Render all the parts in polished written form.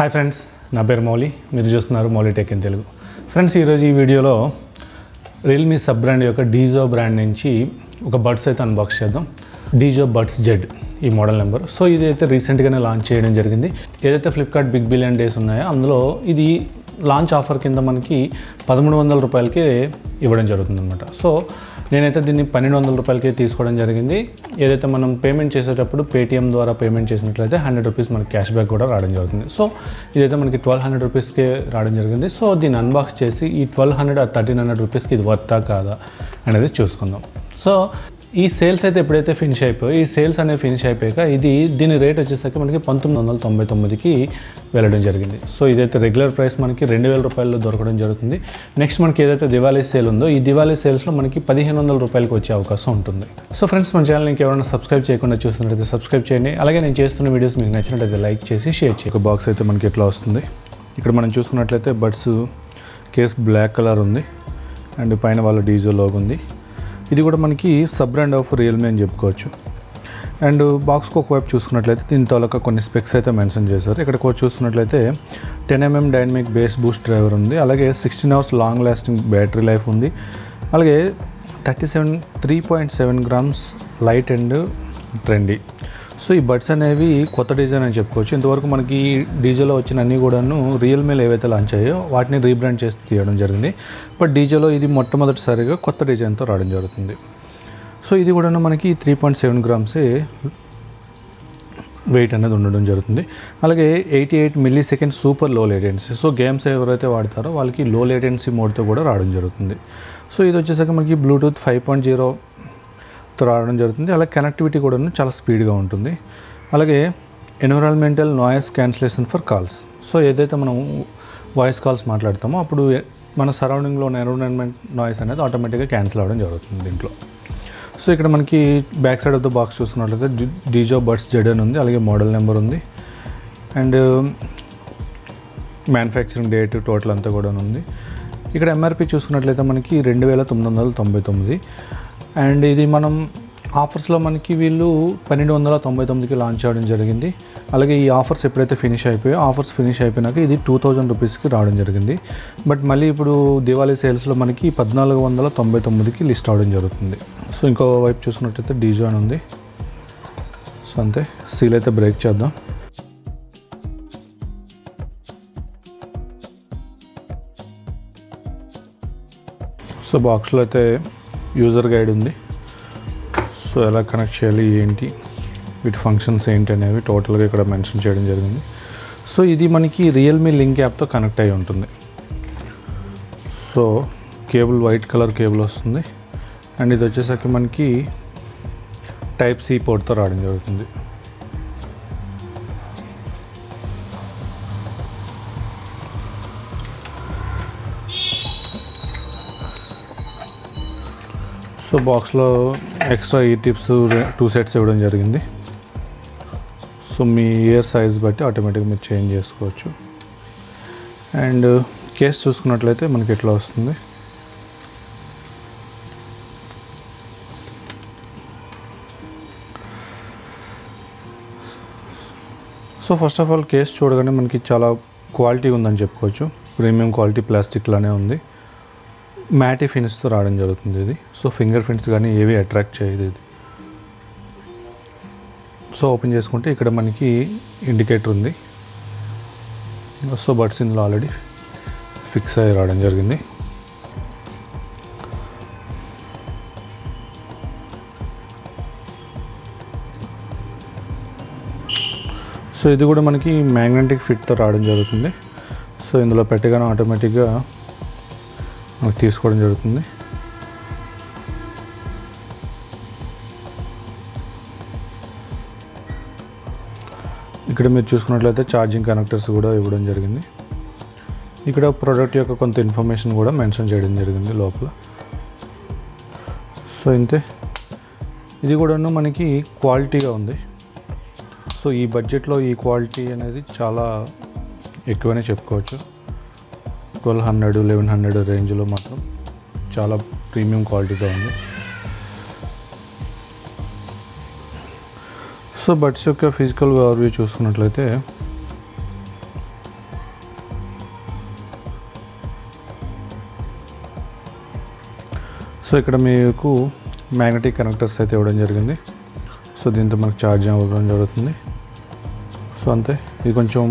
Hi friends, నా పేరు మౌలి. మీరు చూస్తున్నారు Mouli tech in Telugu. Friends, ఈరోజు ఈ వీడియోలో రియల్మీ సబ్ బ్రాండ్ యొక్క డీజో బ్రాండ్ నుంచి ఒక బడ్స్ అయితే అన్బాక్స్ చేద్దాం. డీజో బడ్స్ జెడ్ ఈ మోడల్ నెంబర్. సో ఇది అయితే రీసెంట్గానే లాంచ్ చేయడం జరిగింది. ఏదైతే ఫ్లిప్కార్ట్ బిగ్ బిలియన్ డేస్ ఉన్నాయో అందులో ఇది లాంచ్ ఆఫర్ కింద మనకి 1300 రూపాయలకే ఇవ్వడం జరుగుతుంది అనమాట. సో నేనైతే దీన్ని 1200 రూపాయలకే తీసుకోవడం జరిగింది. ఏదైతే మనం పేమెంట్ చేసేటప్పుడు పేటిఎం ద్వారా పేమెంట్ చేసినట్లయితే 100 రూపీస్ మనకి క్యాష్ బ్యాక్ కూడా రావడం జరుగుతుంది. సో ఇదైతే మనకి 1200 రూపీస్కే రావడం జరిగింది. సో దీన్ని అన్బాక్స్ చేసి ఈ 1200 ఆ 1300 రూపీస్కి ఇది వర్తా కాదా అనేది చూసుకుందాం. సో ఈ సేల్స్ అయితే ఎప్పుడైతే ఫినిష్ అయిపోయి ఈ సేల్స్ అనేవి ఫినిష్ అయిపోయాక దీని రేట్ వచ్చేసరికి మనకి 1999కి వెళ్ళడం జరిగింది. సో ఇదైతే రెగ్యులర్ ప్రైస్ మనకి 2000 రూపాయల్లో దొరకడం జరుగుతుంది. నెక్స్ట్ మనకి ఏదైతే దివాళీ సేల్ ఉందో ఈ దివాళీ సేల్స్లో మనకి 1500 రూపాయలకి వచ్చే అవకాశం ఉంటుంది. సో ఫ్రెండ్స్, మన ఛానల్ ఇంకెవరైనా సబ్స్క్రైబ్ చేయకుండా చూస్తున్నట్లయితే సబ్స్క్రైబ్ చేయండి. అలాగే నేను చేస్తున్న వీడియోస్ మీకు నచ్చినట్లయితే లైక్ చేసి షేర్ చేయండి. ఒక బాక్స్ అయితే మనకి ఎట్లా వస్తుంది. ఇక్కడ మనం చూసుకున్నట్లయితే బడ్స్ కేస్ బ్లాక్ కలర్ ఉంది అండ్ పైన వాళ్ళ డీజో లోగో ఉంది. ఇది కూడా మనకి సబ్ బ్రాండ్ ఆఫ్ రియల్మీ అని చెప్పుకోవచ్చు. అండ్ బాక్స్కి ఒకవైపు చూసుకున్నట్లయితే దీని తాలూకా కొన్ని స్పెక్స్ అయితే మెన్షన్ చేశారు. ఇక్కడ చూసుకున్నట్లయితే 10mm dynamic base Boost driver ఉంది. అలాగే 16 hours long lasting battery life ఉంది. అలాగే 3.7 grams light and trendy. So ఈ బడ్స్ అనేవి కొత్త డిజైన్ అని చెప్పుకోవచ్చు. ఇంతవరకు మనకి డీజోలో వచ్చిన అన్నీ కూడాను రియల్మీలో ఏవైతే లాంచ్ అయ్యాయో వాటిని రీబ్రాండ్ చేసి తీయడం జరిగింది. బట్ డీజోలో ఇది మొట్టమొదటిసారిగా కొత్త డిజైన్తో రావడం జరుగుతుంది. సో ఇది కూడాను మనకి 3.7 grams వెయిట్ అనేది ఉండడం జరుగుతుంది. అలాగే 88 milliseconds సూపర్ లో లేటెన్సీ. సో గేమ్స్ ఎవరైతే వాడతారో వాళ్ళకి లో లేటెన్సీ మోడ్తో కూడా రావడం జరుగుతుంది. సో ఇది వచ్చేసరికి మనకి బ్లూటూత్ 5.0 రావడం జరుగుతుంది. అలాగే కనెక్టివిటీ కూడా చాలా స్పీడ్గా ఉంటుంది. అలాగే environmental noise cancellation for calls. So ఏదైతే మనం వాయిస్ కాల్స్ మాట్లాడతామో అప్పుడు మన సరౌండింగ్లో ఉన్న ఎన్విరాన్మెంట్ నాయిస్ అనేది ఆటోమేటిక్గా క్యాన్సిల్ అవ్వడం జరుగుతుంది దీంట్లో. సో ఇక్కడ మనకి back side of the box చూసుకున్నట్లయితే డీజో బడ్స్ జెడ్ అని ఉంది. అలాగే మోడల్ నెంబర్ ఉంది అండ్ మ్యానుఫ్యాక్చరింగ్ డేట్ టోటల్ అంతా కూడా ఉంది. ఇక్కడ ఎంఆర్పి చూసుకున్నట్లయితే మనకి 2999 అండ్ ఇది మనం ఆఫర్స్లో మనకి వీళ్ళు 1299కి లాంచ్ చేయడం జరిగింది. అలాగే ఈ ఆఫర్స్ ఎప్పుడైతే ఫినిష్ అయిపోయాయో ఆఫర్స్ ఫినిష్ అయిపోయినాక ఇది 2000 రూపీస్కి రావడం జరిగింది. బట్ మళ్ళీ ఇప్పుడు దివాళీ సేల్స్లో మనకి 1499కి లిస్ట్ అవడం జరుగుతుంది. సో ఇంకో వైపు చూసుకున్నట్టయితే డీజో అని ఉంది. సో అంతే, సీల్ అయితే బ్రేక్ చేద్దాం. సో బాక్స్లో అయితే యూజర్ గైడ్ ఉంది. సో ఎలా కనెక్ట్ చేయాలి, ఏంటి, వీటి ఫంక్షన్స్ ఏంటి అనేవి టోటల్గా ఇక్కడ మెన్షన్ చేయడం జరిగింది. సో ఇది మనకి రియల్మీ లింక్ యాప్తో కనెక్ట్ అయి ఉంటుంది. So cable white colour cable వస్తుంది అండ్ ఇది వచ్చేసరికి మనకి టైప్ సి పోర్ట్తో రావడం జరుగుతుంది. సో బాక్స్లో ఎక్స్ట్రా ఈ టిప్స్ 2 sets ఇవ్వడం జరిగింది. సో మీ ఇయర్ సైజ్ బట్టి ఆటోమేటిక్గా మీరు చేంజ్ చేసుకోవచ్చు. అండ్ కేస్ చూసుకున్నట్లయితే మనకి ఎట్లా వస్తుంది. So first of all case చూడగానే మనకి చాలా క్వాలిటీ ఉందని చెప్పుకోవచ్చు. ప్రీమియం క్వాలిటీ ప్లాస్టిక్లోనే ఉంది. మ్యాటీ ఫినిష్తో రావడం జరుగుతుంది ఇది. సో ఫింగర్ ప్రింట్స్ కానీ ఏవి అట్రాక్ట్ చేయదు ఇది. సో ఓపెన్ చేసుకుంటే ఇక్కడ మనకి ఇండికేటర్ ఉంది. సో బడ్స్ ఇందులో ఆల్రెడీ ఫిక్స్ అయ్యి రావడం జరిగింది. సో ఇది కూడా మనకి మ్యాగ్నెటిక్ ఫిట్తో రావడం జరుగుతుంది. సో ఇందులో పెట్టగానే ఆటోమేటిక్గా మనకు తీసుకోవడం జరుగుతుంది. ఇక్కడ మీరు చూసుకున్నట్లయితే ఛార్జింగ్ కనెక్టర్స్ కూడా ఇవ్వడం జరిగింది. ఇక్కడ ప్రోడక్ట్ యొక్క కొంత ఇన్ఫర్మేషన్ కూడా మెన్షన్ చేయడం జరిగింది లోపల. సో ఇంతే, ఇది కూడాను మనకి క్వాలిటీగా ఉంది. సో ఈ బడ్జెట్లో ఈ క్వాలిటీ అనేది చాలా ఎక్కువనే చెప్పుకోవచ్చు. 1200, 1100 రేంజ్లో మాత్రం చాలా ప్రీమియం క్వాలిటీతో ఉంది. సో బడ్స్ యొక్క ఫిజికల్ ఓవర్వ్యూ చూసుకున్నట్లయితే సో ఇక్కడ మీకు మ్యాగ్నెటిక్ కనెక్టర్స్ అయితే ఇవ్వడం జరిగింది. సో దీంతో మనకు ఛార్జింగ్ అవ్వడం జరుగుతుంది. సో అంతే. ఇది కొంచెం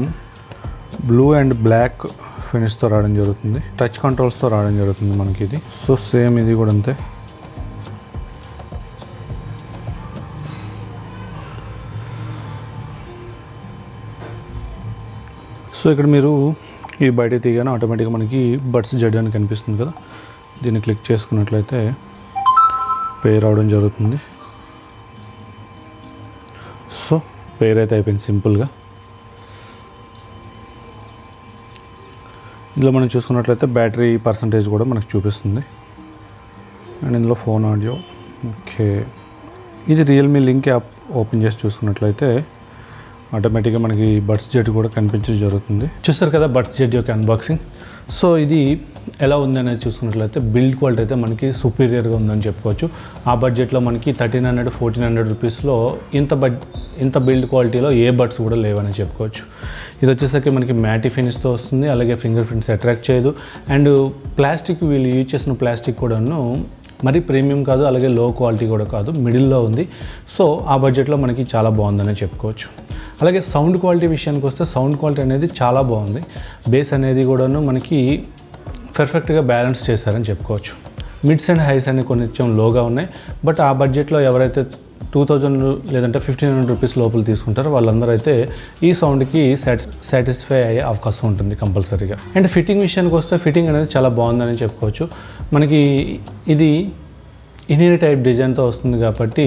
బ్లూ అండ్ బ్లాక్ ఫినిష్తో రావడం జరుగుతుంది. టచ్ కంట్రోల్స్తో రావడం జరుగుతుంది మనకి ఇది. సో సేమ్ ఇది కూడా అంతే. సో ఇక్కడ మీరు ఈ బయట తీయగానే ఆటోమేటిక్గా మనకి బడ్స్ జెడ్ అని కనిపిస్తుంది కదా, దీన్ని క్లిక్ చేసుకున్నట్లయితే పేర్ అవడం జరుగుతుంది. సో పేర్ అయితే అయిపోయింది సింపుల్గా. ఇందులో మనం చూసుకున్నట్లయితే బ్యాటరీ పర్సంటేజ్ కూడా మనకు చూపిస్తుంది. అండ్ ఇందులో ఫోన్ ఆడియో. ఓకే, ఇది రియల్మీ లింక్ యాప్ ఓపెన్ చేసి చూసుకున్నట్లయితే ఆటోమేటిక్గా మనకి బడ్స్ జెడ్ కూడా కనిపించడం జరుగుతుంది. చూస్తారు కదా బడ్స్ జెడ్ యొక్క అన్బాక్సింగ్. సో ఇది ఎలా ఉందనేది చూసుకున్నట్లయితే బిల్డ్ క్వాలిటీ అయితే మనకి సుపీరియర్గా ఉందని చెప్పుకోవచ్చు. ఆ బడ్జెట్లో మనకి 1300 1400 రూపీస్లో ఇంత బిల్డ్ క్వాలిటీలో ఏ బడ్స్ కూడా లేవని చెప్పుకోవచ్చు. ఇది వచ్చేసరికి మనకి మ్యాటి ఫినిష్తో వస్తుంది, అలాగే ఫింగర్ ప్రింట్స్ అట్రాక్ట్ చేయదు. అండ్ ప్లాస్టిక్ వీళ్ళు యూజ్ చేసిన ప్లాస్టిక్ కూడాను మరి ప్రీమియం కాదు, అలాగే లో క్వాలిటీ కూడా కాదు, మిడిల్లో ఉంది. సో ఆ బడ్జెట్లో మనకి చాలా బాగుందని చెప్పుకోవచ్చు. అలాగే సౌండ్ క్వాలిటీ విషయానికి వస్తే సౌండ్ క్వాలిటీ అనేది చాలా బాగుంది. బేస్ అనేది కూడాను మనకి పర్ఫెక్ట్గా బ్యాలెన్స్ చేశారని చెప్పుకోవచ్చు. మిడ్స్ అండ్ హైస్ అనేవి కొంచెం లోగా ఉన్నాయి. బట్ ఆ బడ్జెట్లో ఎవరైతే 2000 లేదంటే 1500 రూపీస్ లోపల తీసుకుంటారో వాళ్ళందరూ అయితే ఈ సౌండ్కి సాటిస్ఫై అయ్యే అవకాశం ఉంటుంది కంపల్సరీగా. అండ్ ఫిట్టింగ్ విషయానికి వస్తే ఫిట్టింగ్ అనేది చాలా బాగుందని చెప్పుకోవచ్చు. మనకి ఇది ఇనీర్ టైప్ డిజైన్తో వస్తుంది కాబట్టి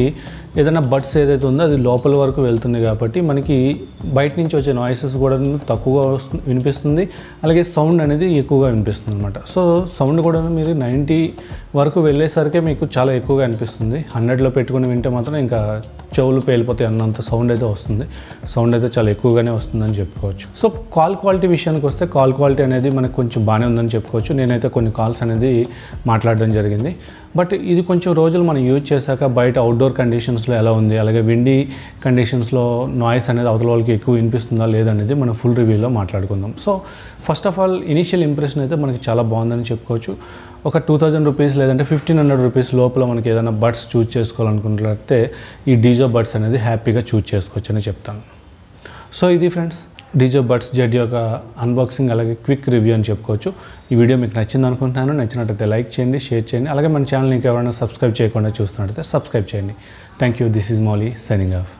ఏదైనా బడ్స్ ఏదైతే ఉందో అది లోపల వరకు వెళ్తుంది కాబట్టి మనకి బయట నుంచి వచ్చే నాయిసెస్ కూడా తక్కువగా వినిపిస్తుంది, అలాగే సౌండ్ అనేది ఎక్కువగా వినిపిస్తుంది అనమాట. సో సౌండ్ కూడా మీరు 90 వరకు వెళ్ళేసరికి మీకు చాలా ఎక్కువగా అనిపిస్తుంది. 100లో పెట్టుకుని వింటే మాత్రం ఇంకా చెవులు పేలిపోతాయి అన్నంత సౌండ్ అయితే వస్తుంది. సౌండ్ అయితే చాలా ఎక్కువగానే వస్తుందని చెప్పుకోవచ్చు. సో కాల్ క్వాలిటీ విషయానికి వస్తే కాల్ క్వాలిటీ అనేది మనకు కొంచెం బాగానే ఉందని చెప్పుకోవచ్చు. నేనైతే కొన్ని కాల్స్ అనేది మాట్లాడడం జరిగింది. బట్ ఇది కొంచెం రోజులు మనం యూజ్ చేశాక బయట అవుట్డోర్ కండిషన్స్లో ఎలా ఉంది, అలాగే విండీ కండిషన్స్లో నాయిస్ అనేది అవతల వాళ్ళకి ఎక్కువ వినిపిస్తుందా లేదనేది మనం ఫుల్ రివ్యూలో మాట్లాడుకుందాం. So first of all initial impression అయితే మనకి చాలా బాగుందని చెప్పుకోవచ్చు. ఒక 2000 రూపీస్ లేదంటే 1500 రూపీస్ లోపల మనకి ఏదైనా బడ్స్ చూజ్ చేసుకోవాలనుకున్నట్లయితే ఈ డీజో బడ్స్ అనేది హ్యాపీగా చూజ్ చేసుకోవచ్చు అని చెప్తాను. సో ఇది ఫ్రెండ్స్ డీజో బడ్స్ జెడ్ యొక్క అన్బాక్సింగ్ అలాగే క్విక్ రివ్యూ అని చెప్పుకోవచ్చు. ఈ వీడియో మీకు నచ్చింది అనుకుంటున్నాను. నచ్చినట్లయితే లైక్ చేయండి, షేర్ చేయండి, అలాగే మన ఛానల్ ఇంకా ఎవరైనా సబ్స్క్రైబ్ చేయకుండా చూస్తున్నట్లయితే సబ్స్క్రైబ్ చేయండి. Thank you. This is Mouli signing off.